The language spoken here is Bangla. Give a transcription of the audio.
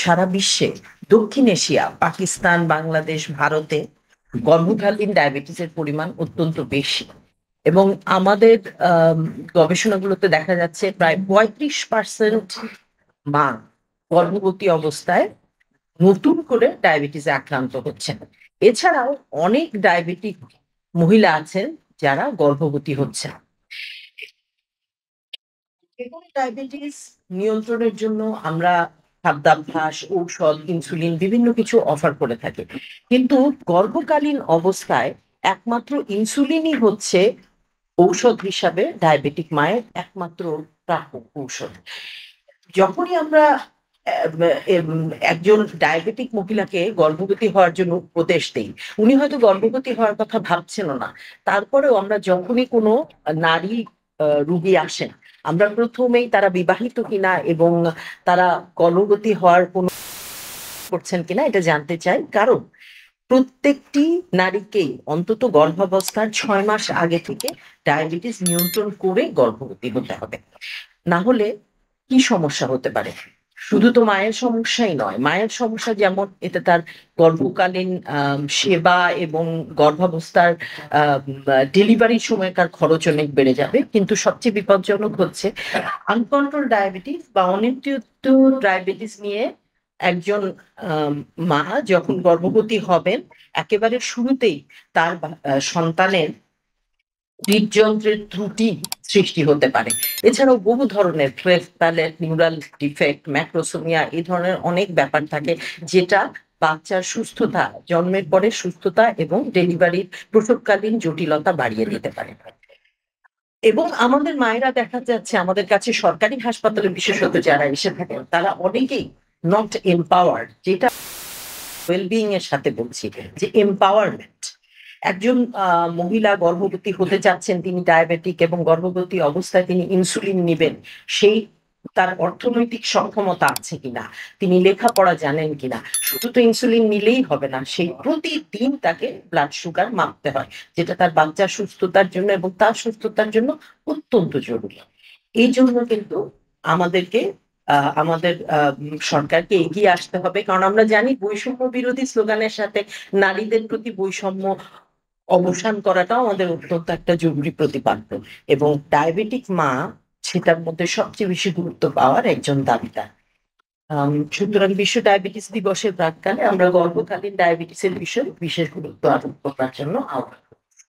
সারা বিশ্বে দক্ষিণ এশিয়া, পাকিস্তান, বাংলাদেশ, ভারতে গর্ভকালীন ডায়াবেটিসের পরিমাণ অত্যন্ত বেশি। এবং আমাদের গবেষণাগুলোতে দেখা যাচ্ছে প্রায় 35% মা গর্ভবতী অবস্থায় নতুন করে ডায়াবেটিসে আক্রান্ত হচ্ছেন। এছাড়াও অনেক ডায়াবেটিক মহিলা আছেন যারা গর্ভবতী হচ্ছেন। যেকোনো ডায়াবেটিস নিয়ন্ত্রণের জন্য আমরা খাদ্যাভ্যাস, ঔষধ, ইনসুলিন বিভিন্ন কিছু অফার করে থাকি। কিন্তু গর্ভকালীন অবস্থায় একমাত্র ইনসুলিনই হচ্ছে ঔষধ হিসাবে ডায়াবেটিক মায়ের একমাত্র প্রাপ্য ঔষধ। যখনই আমরা একজন ডায়াবেটিক মহিলাকে গর্ভবতী হওয়ার জন্য উপদেশ দেই, উনি হয়তো গর্ভবতী হওয়ার কথা ভাবছেন না, তারপরেও আমরা যখনই কোনো নারী রুগী আসেন, আমরা প্রথমেই তারা বিবাহিত কিনা এবং তারা গর্ভবতী হওয়ার কোনো করছেন কিনা এটা জানতে চাই। কারণ প্রত্যেকটি নারীকেই অন্তত গর্ভাবস্থার 6 মাস আগে থেকে ডায়াবেটিস নিয়ন্ত্রণ করে গর্ভবতী হতে হবে। না হলে কি সমস্যা হতে পারে? শুধু তো মায়ের সমস্যাই নয়, মায়ের সমস্যা যেমন এতে তার গর্ভকালীন সেবা এবং গর্ভাবস্থার ডেলিভারির সময়কার খরচ অনেক বেড়ে যাবে। কিন্তু সবচেয়ে বিপজ্জনক হচ্ছে আনকন্ট্রোল ডায়াবেটিস বা অনিয়ন্ত্রিত ডায়াবেটিস নিয়ে একজন মা যখন গর্ভবতী হবেন, একেবারে শুরুতেই তার সন্তানের হৃদযন্ত্রের ত্রুটি সৃষ্টি হতে পারে। এছাড়াও বহু ধরনের প্যালেট, নিউরাল ডিফেক্ট, ম্যাক্রোসোমিয়া এই ধরনের অনেক ব্যাপার থাকে, যেটা বাচ্চার সুস্থতা, জন্মের পরে সুস্থতা এবং ডেলিভারির প্রসবকালীন জটিলতা বাড়িয়ে দিতে পারে। এবং আমাদের মায়েরা দেখা যাচ্ছে আমাদের কাছে সরকারি হাসপাতালে বিশেষত যারা এসে থাকেন, তারা অনেকেই নট এম্পাওয়ার্ড, যেটা ওয়েলবিং এর সাথে বলছি যে এম্পাওয়ারমেন্ট। একজন মহিলা গর্ভবতী হতে যাচ্ছেন, তিনি ডায়াবেটিক এবং গর্ভবতী অবস্থায় তিনি ইনসুলিন নেবেন, সেই তার অর্থনৈতিক সক্ষমতা আছে কিনা, তিনি লেখাপড়া জানেন কিনা। শুধু তো ইনসুলিন নিলেই হবে না, সেই প্রতিদিন তাকে ব্লাড সুগার মাপতে হয়, যেটা তার বাচ্চার সুস্থতার জন্য এবং তার সুস্থতার জন্য অত্যন্ত জরুরি। এই জন্য কিন্তু আমাদেরকে আমাদের সরকারকে এগিয়ে আসতে হবে, কারণ আমরা জানি বৈষম্য বিরোধী স্লোগানের সাথে নারীদের প্রতি বৈষম্য অবসান করাটাও আমাদের অত্যন্ত একটা জরুরি প্রতিপাদ্য। এবং ডায়াবেটিক মা সেটার মধ্যে সবচেয়ে বেশি গুরুত্ব পাওয়ার একজন দাবিদার। সুতরাং বিশ্ব ডায়াবেটিস দিবসের প্রাক্কালে আমরা গর্ভকালীন ডায়াবেটিসের বিষয়ে বিশেষ গুরুত্ব আরোপ করার জন্য আহ্বান